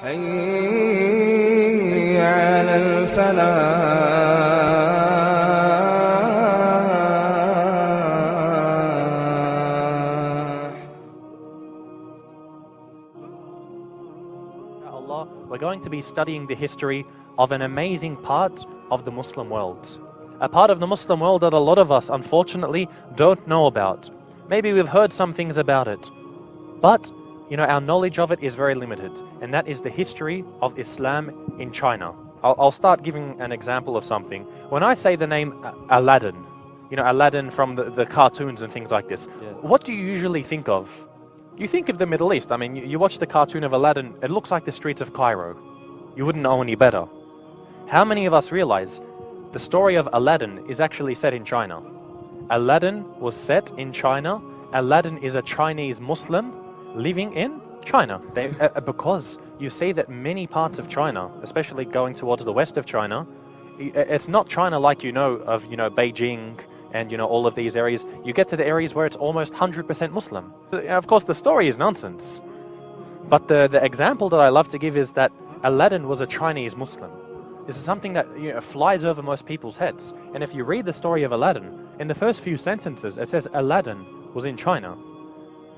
حي على الفلاح. Allah, we're going to be studying the history of an amazing part of the Muslim world. A part of the Muslim world that a lot of us, unfortunately, don't know about. Maybe we've heard some things about it, but our knowledge of it is very limited, and that is the history of Islam in China. I'll start giving an example of something. When I say the name Aladdin, Aladdin from the cartoons and things like this, what do you usually think of? You think of the Middle East. I mean, you watch the cartoon of Aladdin, it looks like the streets of Cairo. You wouldn't know any better. How many of us realize the story of Aladdin is actually set in China? Aladdin was set in China. Aladdin is a Chinese Muslim living in China. Because you see that many parts of China, especially going towards the west of China, it's not China like of Beijing and all of these areas. You get to the areas where it's almost 100% Muslim. Of course, the story is nonsense. But the example that I love to give is that Aladdin was a Chinese Muslim. This is something that flies over most people's heads. And if you read the story of Aladdin, in the first few sentences it says Aladdin was in China.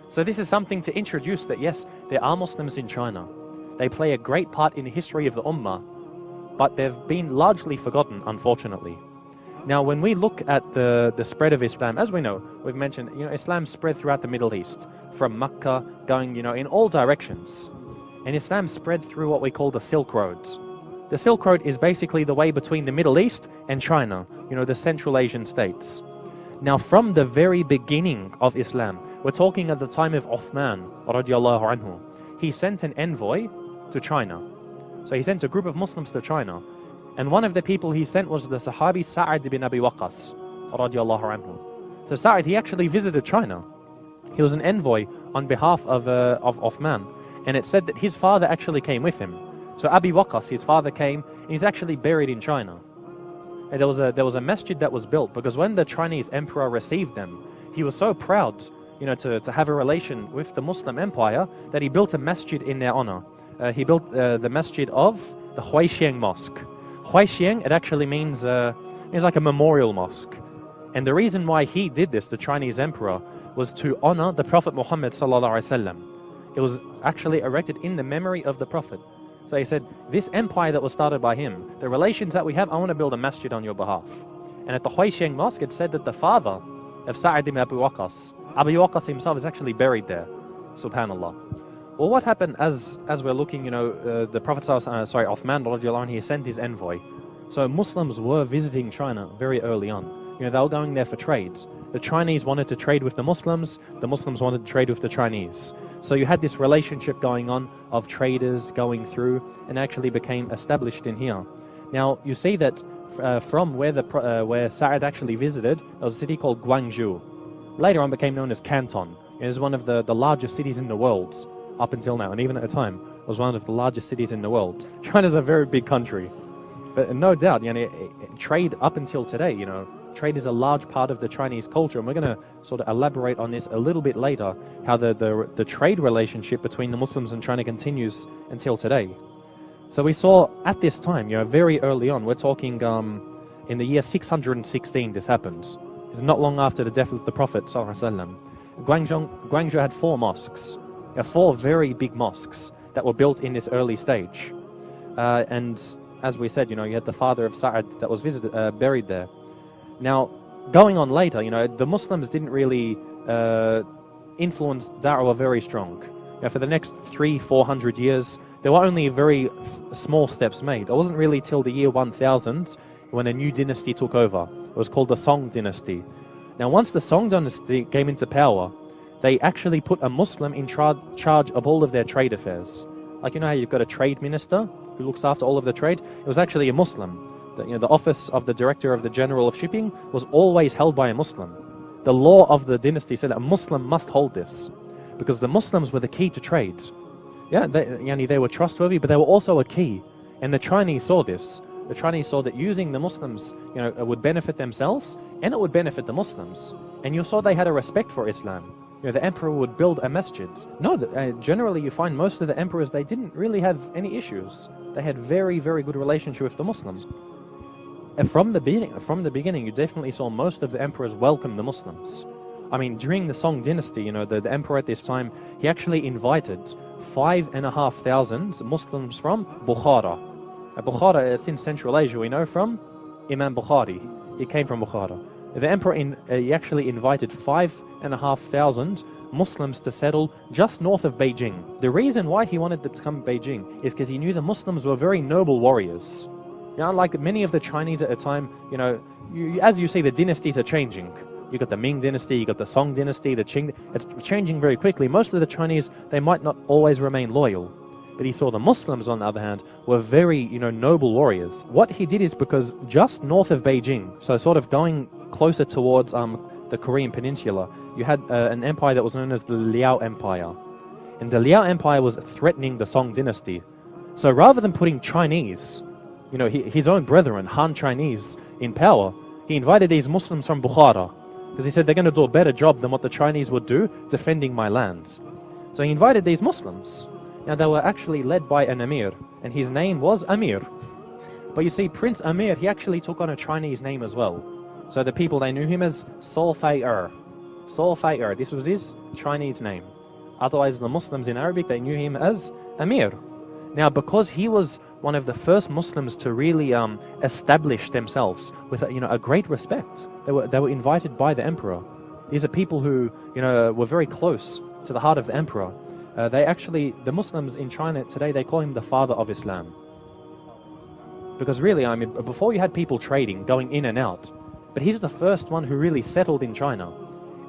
So this is something to introduce that yes, there are Muslims in China. They play a great part in the history of the Ummah, but they've been largely forgotten, unfortunately. Now, when we look at the spread of Islam, as we know, we've mentioned, Islam spread throughout the Middle East, from Mecca, going, in all directions. And Islam spread through what we call the Silk Roads. The Silk Road is basically the way between the Middle East and China, the Central Asian states. Now, from the very beginning of Islam, we're talking at the time of Uthman, radiallahu anhu, he sent an envoy to China. So he sent a group of Muslims to China. And one of the people he sent was the Sahabi Sa'ad ibn Abi Waqqas, radiallahu anhu. So Sa'ad, he actually visited China. He was an envoy on behalf of Uthman. And it said that his father actually came with him. So Abi Waqqas, his father, came, and he's actually buried in China. And there was a masjid that was built, because when the Chinese emperor received them, he was so proud, to have a relation with the Muslim empire, that he built a masjid in their honor. He built the masjid of the Huaixiang Mosque. Huaixiang, it actually means like a memorial mosque. And the reason why he did this, the Chinese emperor, was to honor the Prophet Muhammad sallallahu alaihi wasallam. It was actually erected in the memory of the Prophet. So he said, this empire that was started by him, the relations that we have, I want to build a masjid on your behalf. And at the Huaixiang Mosque, it said that the father of Sa'ad ibn Abi Waqqas, Abi Waqqas himself, is actually buried there. Subhanallah. Well, what happened as we're looking, the Prophet, Uthman radiallahu anhu, he sent his envoy. So Muslims were visiting China very early on. They were going there for trades. The Chinese wanted to trade with the Muslims wanted to trade with the Chinese. So you had this relationship going on of traders going through, and actually became established in here. Now, you see that from where Sa'ad actually visited, there was a city called Guangzhou. Later on became known as Canton. It is one of the largest cities in the world up until now, and even at the time was one of the largest cities in the world. China's a very big country, but no doubt, trade up until today, trade is a large part of the Chinese culture, and we're going to sort of elaborate on this a little bit later, how the trade relationship between the Muslims and China continues until today. So we saw at this time, very early on, we're talking in the year 616 this happens. It's not long after the death of the Prophet ﷺ. Guangzhou had 4 mosques. 4 very big mosques that were built in this early stage. And as we said, you had the father of Sa'ad that was buried there. Now, going on later, the Muslims didn't really influence Da'wah very strong. For the next 300-400 years, there were only very small steps made. It wasn't really till the year 1000 when a new dynasty took over. It was called the Song dynasty. Now, once the Song dynasty came into power, they actually put a Muslim in charge of all of their trade affairs. Like, how you've got a trade minister who looks after all of the trade? It was actually a Muslim. The office of the Director of the General of Shipping was always held by a Muslim. The law of the dynasty said that a Muslim must hold this, because the Muslims were the key to trade. They were trustworthy, but they were also a key. And the Chinese saw this. The Chinese saw that using the Muslims, would benefit themselves, and it would benefit the Muslims. And you saw they had a respect for Islam. The emperor would build a masjid. No, generally you find most of the emperors, they didn't really have any issues. They had very, very good relationship with the Muslims. And from the beginning, you definitely saw most of the emperors welcome the Muslims. I mean, during the Song dynasty, the emperor at this time, he actually invited 5,500 Muslims from Bukhara. Bukhara is in Central Asia, we know from Imam Bukhari. He came from Bukhara. The emperor he actually invited 5,500 Muslims to settle just north of Beijing. The reason why he wanted them to come to Beijing is because he knew the Muslims were very noble warriors. Unlike many of the Chinese at the time, as you see, the dynasties are changing. You got the Ming dynasty, you got the Song dynasty, the Qing. It's changing very quickly. Most of the Chinese, they might not always remain loyal. But he saw the Muslims, on the other hand, were very, noble warriors. What he did is because just north of Beijing, so sort of going closer towards the Korean peninsula, you had an empire that was known as the Liao Empire. And the Liao Empire was threatening the Song dynasty. So rather than putting Chinese, his own brethren, Han Chinese, in power, he invited these Muslims from Bukhara, because he said they're going to do a better job than what the Chinese would do defending my lands. So he invited these Muslims. Now they were actually led by an Amir, and his name was Amir. But you see, Prince Amir, he actually took on a Chinese name as well. So the people, they knew him as Sol-Fei-Er. Sol-Fei-Er, this was his Chinese name. Otherwise, the Muslims in Arabic, they knew him as Amir. Now, because he was one of the first Muslims to really establish themselves with a great respect, they were invited by the emperor. These are people who were very close to the heart of the emperor. The Muslims in China today, they call him the father of Islam. Because really, before you had people trading, going in and out, but he's the first one who really settled in China.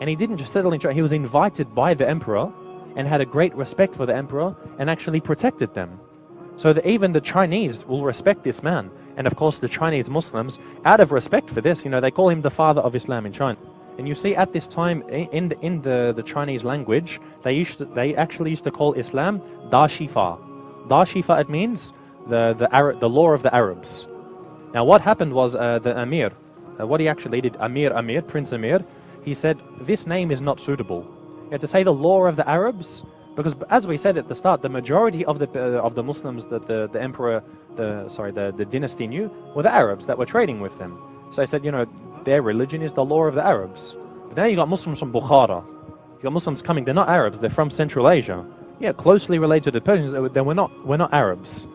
And he didn't just settle in China, he was invited by the emperor and had a great respect for the emperor and actually protected them. So that even the Chinese will respect this man. And of course the Chinese Muslims, out of respect for this, they call him the father of Islam in China. And you see at this time in the Chinese language, they actually used to call Islam Da Shifa. Da Shifa, it means the law of the Arabs. Now what happened was the Amir, what he actually did, Prince Amir, he said this name is not suitable. You have to say the law of the Arabs, because as we said at the start, the majority of the Muslims that the dynasty knew were the Arabs that were trading with them. So he said, their religion is the law of the Arabs. But now you got Muslims from Bukhara. You got Muslims coming, they're not Arabs, they're from Central Asia. Yeah, closely related to the Persians, then we're not Arabs.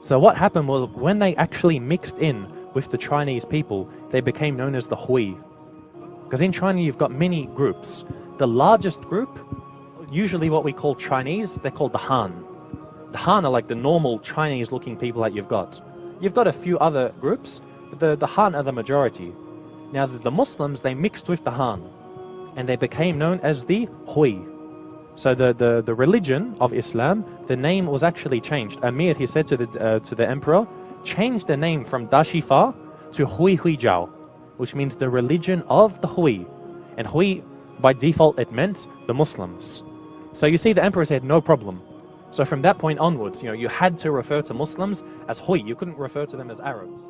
So what happened was, when they actually mixed in with the Chinese people, they became known as the Hui. Because in China you've got many groups. The largest group, usually what we call Chinese, they're called the Han. The Han are like the normal Chinese looking people that you've got. You've got a few other groups, but the Han are the majority. Now the Muslims, they mixed with the Han, and they became known as the Hui. So the religion of Islam, the name was actually changed. Amir, he said to the emperor, change the name from Da Shifa to Hui Hui Jiao, which means the religion of the Hui. And Hui, by default, it meant the Muslims. So you see, the emperor said no problem. So from that point onwards, you had to refer to Muslims as Hui. You couldn't refer to them as Arabs.